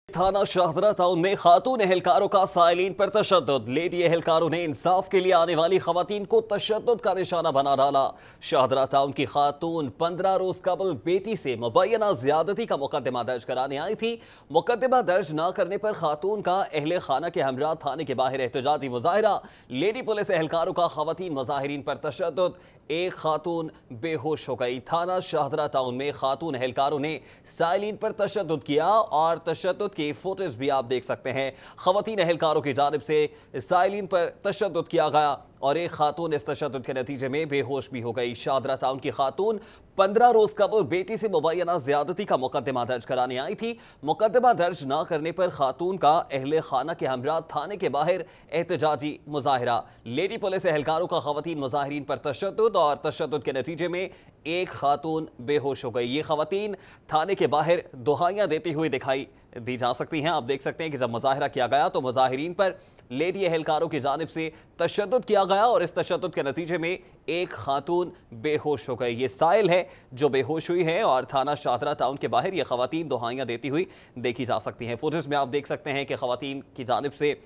थाना शाहदरा टाउन में खातून एहलकारों का साइलिन पर तशद्दुद। लेडी एहलकारों ने इंसाफ के लिए आने वाली खवातीन को तशद्दुद का निशाना बना डाला। शाहदरा टाउन की खातून 15 रोज कबल बेटी से मुबैना ज्यादती का मुकदमा दर्ज कराने आई थी। मुकदमा दर्ज न करने पर खातून का अहले खाना के हमरा थाने के बाहर एहतजाजी मुजाहिरा। लेडी पुलिस एहलकारों का खवातीन मुजाहिरीन पर तशद्दुद। एक खातून बेहोश हो गई। थाना शाहदरा टाउन में खातून एहलकारों ने साइलिन पर तशद्दुद किया और तशद्दुद की फुटेज भी आप देख सकते हैं। खवातीन एहलकारों की जानिब से साइलिन पर तशद्दुद किया गया और एक खातून इस तशद्दुद के नतीजे में बेहोश भी हो गई। शाहदरा टाउन की खातून 15 रोज कबल बेटी से मुबैना ज्यादती का मुकदमा दर्ज कराने आई थी। मुकदमा दर्ज न करने पर खातून का अहले खाना के हमरा थाने के बाहर एहतजाजी मुजाहिरा। लेडी पुलिस एहलकारों का खवातीन मुजाहिरीन पर तशद्दुद और तशद्दुद के नतीजे में एक खातून बेहोश हो गई। ये खवातीन थाने के बाहर दुहाइयां देती हुई दिखाई दी जा सकती हैं। आप देख सकते हैं कि जब मुजाहिरा किया गया तो मुजाहिरीन पर लेडी एहलकारों की जानिब से तशद्दुद किया गया और इस तशद्दुद के नतीजे में एक खातून बेहोश हो गई। ये साइल है जो बेहोश हुई है और थाना शाहदरा टाउन के बाहर ये खवातीन दुहाइयां देती हुई देखी जा सकती हैं। फुटेज में आप देख सकते हैं कि खवातीन की जानिब से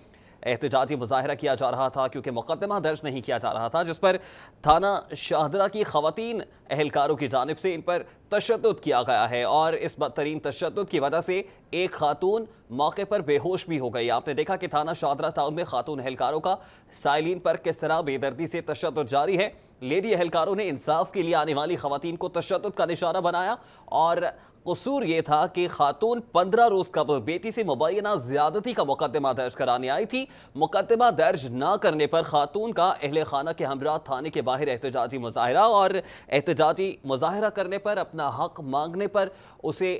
एहतजाजी मुजाहिरा किया जा रहा था क्योंकि मुकदमा दर्ज नहीं किया जा रहा था, जिस पर थाना शाहदरा की खवातीन एहलकारों की जानिब से इन पर तशद्दुद किया गया है और इस बदतरीन तशद्दुद की वजह से एक खातून मौके पर बेहोश भी हो गई। आपने देखा कि थाना शाहदरा टाउन में खातून एहलकारों का साइलिन पर किस तरह बेदर्दी से तशद्दुद जारी है। लेडी एहलकारों ने इंसाफ के लिए आने वाली खवातीन को तशद्दुद का निशाना बनाया और कसूर ये था कि खातून 15 रोज कबल बेटी से मुबैना ज्यादती का मुकदमा दर्ज कराने आई थी। मुकदमा दर्ज न करने पर खातून का अहले खाना के हमरा थाने के बाहर एहतजाजी मुजाहिरा और एहतजाजी मुजाहिरा करने पर अपना हक मांगने पर उसे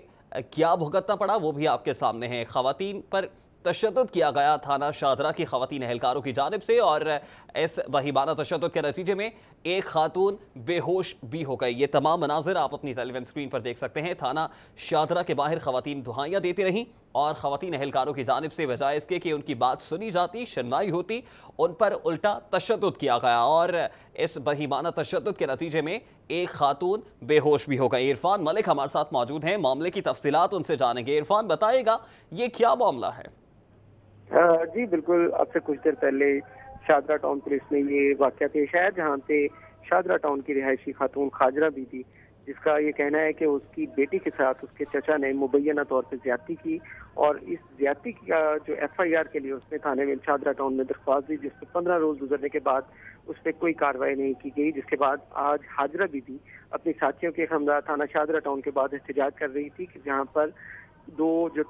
क्या भुगतना पड़ा वो भी आपके सामने है। खवातीन पर तशद्दुद किया गया थाना शाहदरा की खवातीन एहलकारों की जानिब से और इस बहिमाना तशद्दुद के नतीजे में एक खातून बेहोश भी हो गई। ये तमाम मनाजिर आप अपनी टेलीविजन स्क्रीन पर देख सकते हैं। थाना शाहदरा के बाहर खवातीन दुहाइयां देती रहीं और खवातीन एहलकारों की जानिब से बजाय इसके कि उनकी बात सुनी जाती, सुनवाई होती, उन पर उल्टा तशद्दुद किया गया और इस बहिमाना तशद्दुद के नतीजे में एक खातून बेहोश भी हो गई। इरफान मलिक हमारे साथ मौजूद हैं, मामले की तफसीलात उनसे जानेंगे। इरफान बताएगा ये क्या मामला है? जी बिल्कुल, आपसे कुछ देर पहले शाहदरा टाउन पुलिस में ये वाकया पेश आया जहाँ पे शाहदरा टाउन की रिहायशी खातून खाजरा बीबी, जिसका ये कहना है कि उसकी बेटी के साथ उसके चचा ने मुबैना तौर पर ज्यादती की और इस ज्यादती का जो FIR के लिए उसने थाने में शाहदरा टाउन में दरख्वास्त दी, जिस पर 15 रोज गुजरने के बाद उस पर कोई कार्रवाई नहीं की गई। जिसके बाद आज हाजरा बीबी अपनी साथियों के हमरा थाना शाहदरा टाउन के बाद एहतजाज कर रही थी कि जहाँ पर दो जो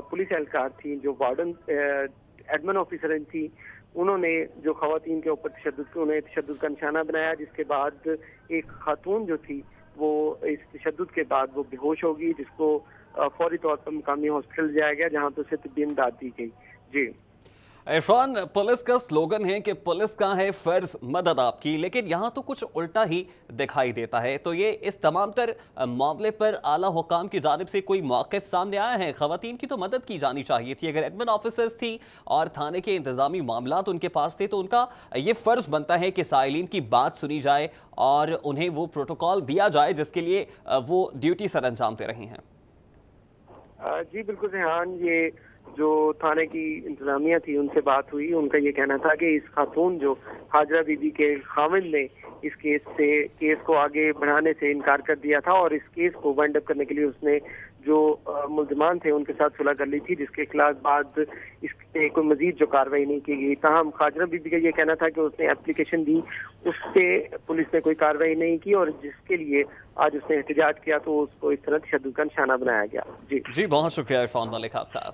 पुलिस एहलकार थी, जो वार्डन एडमिन ऑफिसर थी, उन्होंने जो खवातीन के ऊपर तशद्दुद का निशाना बनाया। जिसके बाद एक खातून जो थी वो इस तशद्दुद के बाद वो बेहोश होगी, जिसको फौरी तौर पर मुकामी हॉस्पिटल जाया गया जहाँ पर उसे तबीयत इमदाद दी गई। जी इरफान, पुलिस का स्लोगन है कि पुलिस का है फर्ज मदद आपकी, लेकिन यहाँ तो कुछ उल्टा ही दिखाई देता है। तो ये इस तमाम तर मामले पर आला हुकाम की जानिब से कोई मौक़िफ़ सामने आया है? खवातीन की तो मदद की जानी चाहिए थी। अगर एडमिन ऑफिसर्स थी और थाने के इंतजामी मामलात उनके पास थे तो उनका ये फ़र्ज बनता है कि साइलिन की बात सुनी जाए और उन्हें वो प्रोटोकॉल दिया जाए जिसके लिए वो ड्यूटी सर अंजाम दे रही हैं। जी बिल्कुल रेहान, ये जो थाने की इंतजामिया थी उनसे बात हुई, उनका ये कहना था कि इस खातून जो हाजरा बीबी के खामिद ने इस केस को आगे बढ़ाने से इनकार कर दिया था और इस केस को वाइंड अप करने के लिए उसने जो मुल्ज़मान थे उनके साथ सुलह कर ली थी, जिसके खिलाफ बाद इस पे कोई मजीद जो कार्रवाई नहीं की गई। ताहम हाजरा बीबी का ये कहना था कि उसने एप्लीकेशन दी, उस पर पुलिस ने कोई कार्रवाई नहीं की और जिसके लिए आज उसने एहतजाज किया तो उसको इस तरह तशद्दुद का निशाना बनाया गया। जी बहुत शुक्रिया इरफान मलिक आपका।